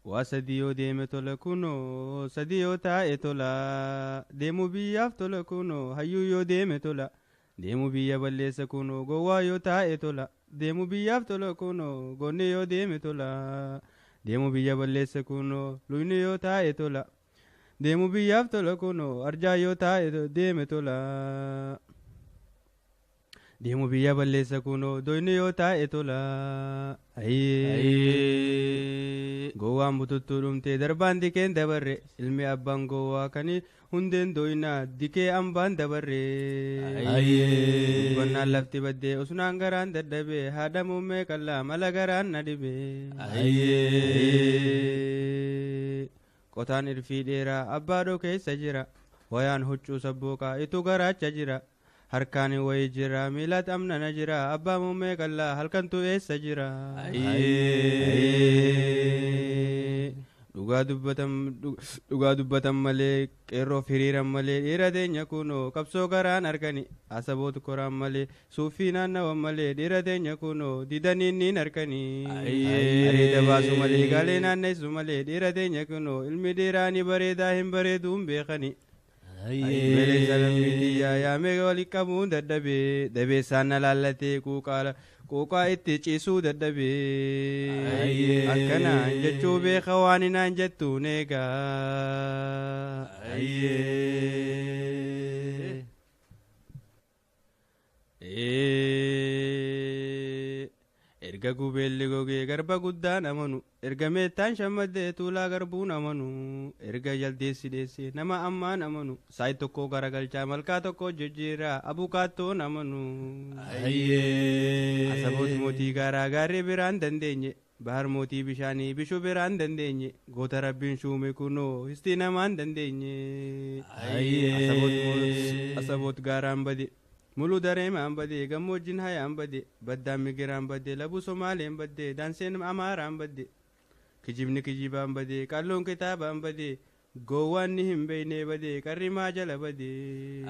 Wasadiyoo deeme tola kunoo sadiyoo taa'e tola deemu biyyaaf tola kunoo hayyuu yoo deeme tola deemu biyya balleessa kunoo gowwaa yoo taa'e tola deemu biyyaaf tola kunoo gonne yoo deeme tola deemu biyya balleessa kunoo luyni yoo taa'e tola deemu biyyaaf tola kunoo arjaa yoo taa'e deeme tola deemu biyya balleessa kunoo doyni yoo taa'e tola gowwaan bututtuu dhumtee darbaan dikeen dabarre ilmi abbaan gowwaa kanii hundeen doyinaa dikee ambaan dabarre dubbannaan lafti baddee usnaan garaan dadhabee haadha muummee qallaa mala garaan na dhibee qotaan irfii dheeraa abbaadhoo keessa jira wayaan huccuu sabbooqaa itu garaacha jira harkaani wayi jira miilat amnana jira abbaa muummee qallaa halkantu eessa jira dhugaa dubbatan malee qeerroo firiiran malee dhiira teenya kunoo qabsoo garaan argani asaboota koraan malee suufii naannawan malee dhiira teenya kunoo didaniin niin argani areeda baasu malee gaalee naanneessu malee dhiira teenya kunoo ilmi dhiiraani bareedaa hin bareeduun beekani Mele salamitiya ya mega wali kamu daddabe dabe sana lalate kuqa itti ciisu daddabe akkana jechuu beeka waan inaan jettu neega erga gubeelli gogee garba guddaan amanu erga meettaan shammadee tuulaa garbuun amanu erga jaldeessi deesse nama ammaan amanu saayit tokko garagalchaa malkaa tokko jijjiiraa abukaattoon amanu asaboot mootii gaaraa gaarree biraan dandeenye bahar mootii bishaanii bishuu biraan dandeenye goota rabbiin shuume kunoo histii namaan dandeenye asaboot gaaraan bade mulu dareemaan badee gammoojjin hayaan badee baddaan migiraan badee labuu somaaleen badee daanseen amaaraan badee kijibni kijibaan badee qalloon kitaabaan badee gowwaan ni hin beeynee badee qarrimaa jala badee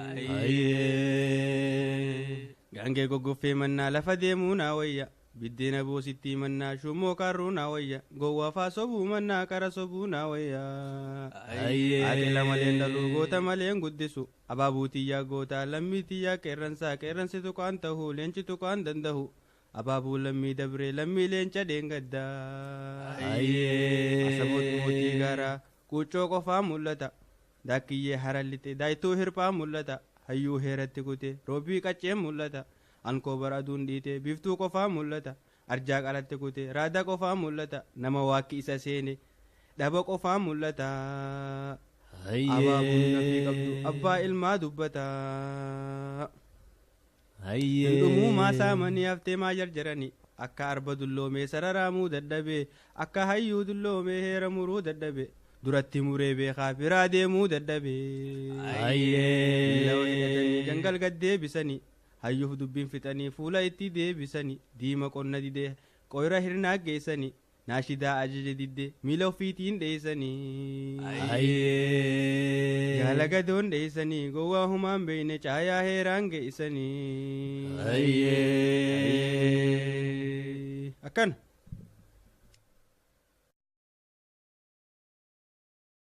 gaangee goggoffee mannaa lafa deemuu naa wayya biddeena boosittii mannaa shummoo qarruu naa wayya gowwaafaa sobuu mannaa qara sobuu naa wayya aqila maleen dhaluu goota maleen guddisu abaabuutiyyaa gootaa lammiitiyyaa qeerransi tuqaan tahuu leenci tuqaan dandahu abaabuu lammii dabree lammii leenca dheengaddaa asaboot mootii gaaraa quuccoo qofaa mul'ata daakiyyee harallite daayituu hirphaa mul'ata hayyuu heeratti kute roobii qacceen mul'ata ankoo bara aduun dhiite biftuu qofaa mul'ata arjaa qalatte kute raada qofaa mul'ata nama waakki isa seene dhaba qofaa mul'ata abaabuun nafii qabdu abbaa ilmaa dubbata dhumuu maasaa manii haftee maa jarjarani akka arba dulloomee sararaamuu dadhabee akka hayyuu dulloomee heera muruu dadhabee duratti muree beekaa biraa deemuu dadhabee jangal gad deebisanii hayyuuf dubbiin fixanii fuula itti deebisanii diima qonna didee qoyra hirnaa geessanii naashidaa ajaja didde miila ofiitiin dheessanii gaalagadoon dheessanii gowwaa humaan beeyne caayaa heeraan geessanii akkana